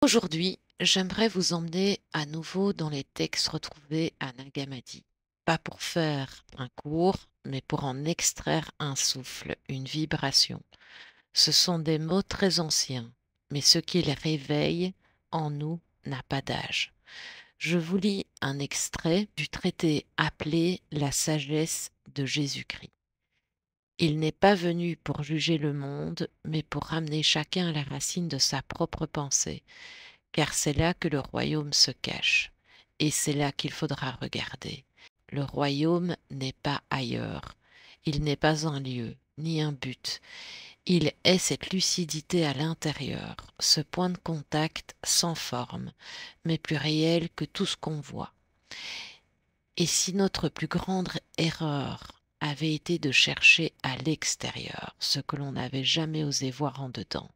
Aujourd'hui, j'aimerais vous emmener à nouveau dans les textes retrouvés à Nag Hammadi. Pas pour faire un cours, mais pour en extraire un souffle, une vibration. Ce sont des mots très anciens, mais ce qu'ils réveillent en nous n'a pas d'âge. Je vous lis un extrait du traité appelé La sagesse de Jésus-Christ. Il n'est pas venu pour juger le monde, mais pour ramener chacun à la racine de sa propre pensée, car c'est là que le royaume se cache, et c'est là qu'il faudra regarder. Le royaume n'est pas ailleurs, il n'est pas un lieu, ni un but, il est cette lucidité à l'intérieur, ce point de contact sans forme, mais plus réel que tout ce qu'on voit. Et si notre plus grande erreur avait été de chercher à l'extérieur ce que l'on n'avait jamais osé voir en dedans,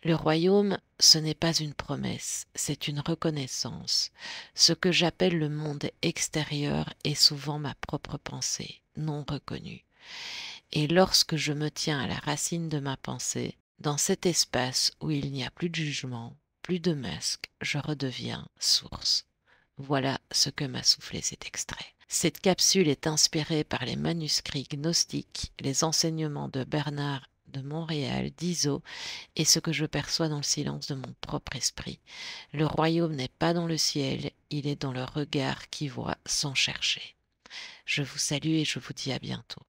le royaume, ce n'est pas une promesse, c'est une reconnaissance. Ce que j'appelle le monde extérieur est souvent ma propre pensée, non reconnue. Et lorsque je me tiens à la racine de ma pensée, dans cet espace où il n'y a plus de jugement, plus de masque, je redeviens source. Voilà ce que m'a soufflé cet extrait. Cette capsule est inspirée par les manuscrits gnostiques, les enseignements de Bernard de Montréal, d'Iso, et ce que je perçois dans le silence de mon propre esprit. Le royaume n'est pas dans le ciel, il est dans le regard qui voit sans chercher. Je vous salue et je vous dis à bientôt.